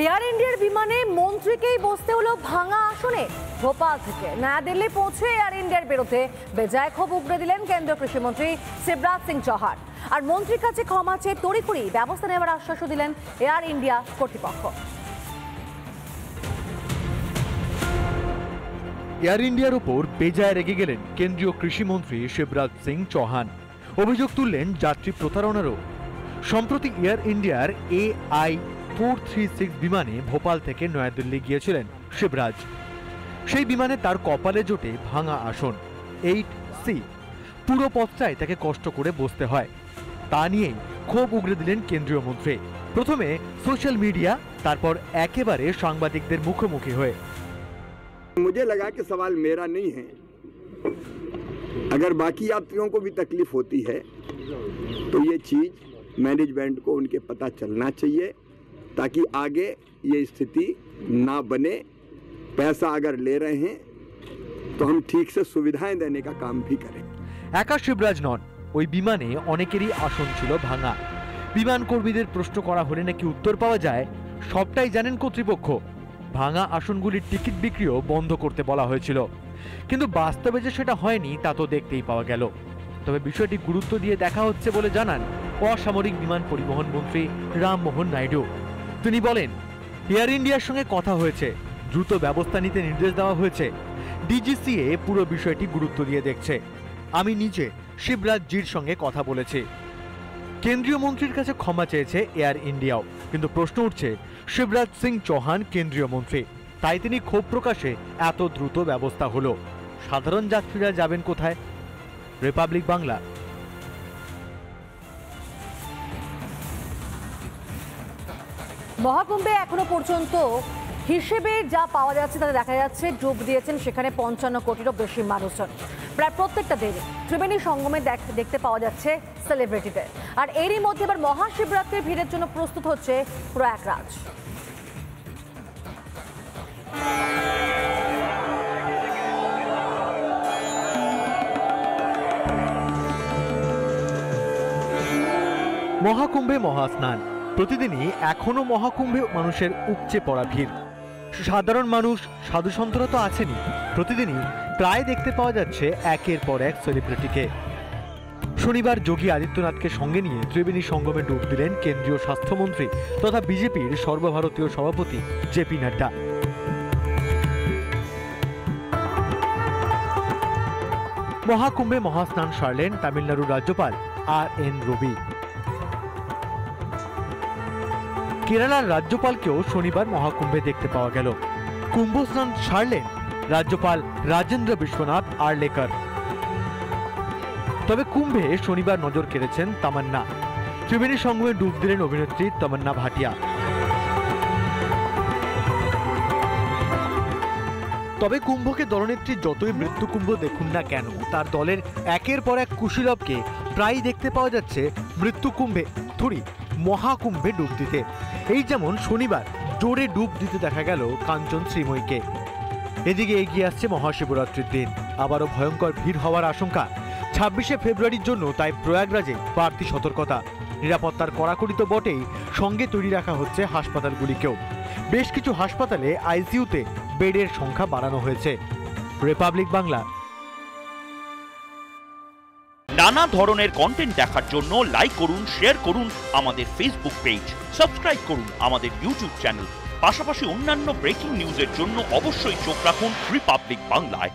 Air ইন্ডিয়ার বিমানে মন্ত্রীকেই বসতে হলো ভাঙা আসনে। ভোপাল থেকে নয়াদিল্লি পৌঁছে এয়ার ইন্ডিয়ার বিরুদ্ধে বেজায় ক্ষোভ উগরে দিলেন কেন্দ্রীয় কৃষিমন্ত্রী শিবরাজ সিং চৌহান। আর মন্ত্রীর কাছে ক্ষমা চেয়ে তড়িঘড়ি ব্যবস্থা নেওয়ার আশ্বাসও দিলেন এয়ার ইন্ডিয়া কর্তৃপক্ষ। এয়ার ইন্ডিয়ার উপর বেজায় রেগে গেলেন কেন্দ্রীয় কৃষিমন্ত্রী শিবরাজ সিং চৌহান। অভিযোগ তুললেন যাত্রী প্রতারণারও। সম্প্রতি এয়ার ইন্ডিয়ার AI-436 বিমানে ভোপাল থেকে নয়াদিল্লি গিয়েছিলেন শিবরাজ। সেই বিমানে তার কপালে জোটে ভাঙা আসন 8C। পুরো পথটায় তাকে কষ্ট করে বসতে হয়। তা নিয়েই ক্ষোভ উগরে দিলেন কেন্দ্রীয় মন্ত্রী। প্রথমে সোশ্যাল মিডিয়া, তারপর একেবারে সাংবাদিকদের মুখোমুখি হয়ে। मुझे लगा कि सवाल मेरा नहीं है, अगर बाकी यात्रियों को भी तकलीफ होती है तो ये चीज मैनेजमेंट को उनके पता चलना चाहिए, ताकि आगे ये स्थिति ना बने। पैसा अगर ले रहे हैं तो हम ठीक से सुविधाएं देने का काम भी करें। একা শিবরাজ নন, ওই বিমানে অনেকেরই আসন ছিল ভাঙা। বিমান কর্মীদের প্রশ্ন করা হলে নাকি উত্তর পাওয়া যায় সবটাই জানেন কর্তৃপক্ষ। ভাঙা আসনগুলির টিকিট বিক্রিও বন্ধ করতে বলা হয়েছিল, কিন্তু বাস্তবে যে সেটা হয়নি তা তো দেখতেই পাওয়া গেল। তবে বিষয়টি গুরুত্ব দিয়ে দেখা হচ্ছে বলে জানান অসামরিক বিমান পরিবহন মন্ত্রী রামমোহন নাইডু। তিনি বলেন, এয়ার ইন্ডিয়ার সঙ্গে কথা হয়েছে, দ্রুত ব্যবস্থা নিতে নির্দেশ দেওয়া হয়েছে। DGCA পুরো বিষয়টি গুরুত্ব দিয়ে দেখছে। আমি নিজে শিবরাজ জির সঙ্গে কথা বলেছি। কেন্দ্রীয় মন্ত্রীর কাছে ক্ষমা চেয়েছে এয়ার ইন্ডিয়াও, কিন্তু প্রশ্ন উঠছে শিবরাজ সিং চৌহান কেন্দ্রীয় মন্ত্রী, তাই তিনি ক্ষোভ প্রকাশে এত দ্রুত ব্যবস্থা হলো। সাধারণ যাত্রীরা যাবেন কোথায়? রিপাবলিক বাংলা। মহাকুম্ভে এখনো পর্যন্ত হিসেবে যা পাওয়া যাচ্ছে তাতে দেখা যাচ্ছে ডুব দিয়েছেন সেখানে 55 কোটিরও বেশি মানুষজন। প্রায় প্রত্যেকটা দিনে ত্রিবেণী সঙ্গমে দেখতে পাওয়া যাচ্ছে সেলিব্রিটিদের। আর এরই মধ্যে এবার মহাশিবরাত্রির ভিড়ের জন্য প্রস্তুত হচ্ছে প্রয়াগরাজ। মহাকুম্ভে মহাস্নান, প্রতিদিনই এখনো মহাকুম্ভে মানুষের উপচে পড়া ভিড়। সাধারণ মানুষ, সাধুসন্তরা তো আছেনই, প্রতিদিনই প্রায় দেখতে পাওয়া যাচ্ছে একের পর এক সেলিব্রিটিকে। শনিবার যোগী আদিত্যনাথকে সঙ্গে নিয়ে ত্রিবেণী সঙ্গমে ডুব দিলেন কেন্দ্রীয় স্বাস্থ্যমন্ত্রী তথা বিজেপির সর্বভারতীয় সভাপতি JP নাড্ডা। মহাকুম্ভে মহাস্নান সারলেন তামিলনাড়ুর রাজ্যপাল RN রবি। কেরালার রাজ্যপালকেও শনিবার মহাকুম্ভে দেখতে পাওয়া গেল। কুম্ভ স্নান সারলেন রাজ্যপাল রাজেন্দ্র বিশ্বনাথ আর্লেকার। তবে কুম্ভে শনিবার নজর কেড়েছেন তামান্না। ত্রিবেণী সঙ্গমে ডুব দিলেন অভিনেত্রী তমন্না ভাটিয়া। তবে কুম্ভকে দলনেত্রী যতই মৃত্যু কুম্ভ দেখুন না কেন, তার দলের একের পর এক কুশীলবকে প্রায়ই দেখতে পাওয়া যাচ্ছে মৃত্যু কুম্ভে থুড়ি মহাকুম্ভে ডুব দিতে। এই যেমন শনিবার জোরে ডুব দিতে দেখা গেল কাঞ্চন শ্রীময়ীকে। এদিকে এগিয়ে আসছে মহাশিবরাত্রির দিন, আবারও ভয়ঙ্কর ভিড় হওয়ার আশঙ্কা। 26শে ফেব্রুয়ারির জন্য তাই প্রয়াগরাজে বাড়তি সতর্কতা। নিরাপত্তার কড়াকড়ি তো বটেই, সঙ্গে তৈরি রাখা হচ্ছে হাসপাতালগুলিকেও। বেশ কিছু হাসপাতালে ICUতে বেডের সংখ্যা বাড়ানো হয়েছে। রিপাবলিক বাংলা। নানা ধরনের কন্টেন্ট দেখার জন্য লাইক করুন, শেয়ার করুন আমাদের ফেসবুক পেজ, সাবস্ক্রাইব করুন আমাদের ইউটিউব চ্যানেল। পাশাপাশি অন্যান্য ব্রেকিং নিউজের জন্য অবশ্যই চোখ রাখুন রিপাবলিক বাংলায়।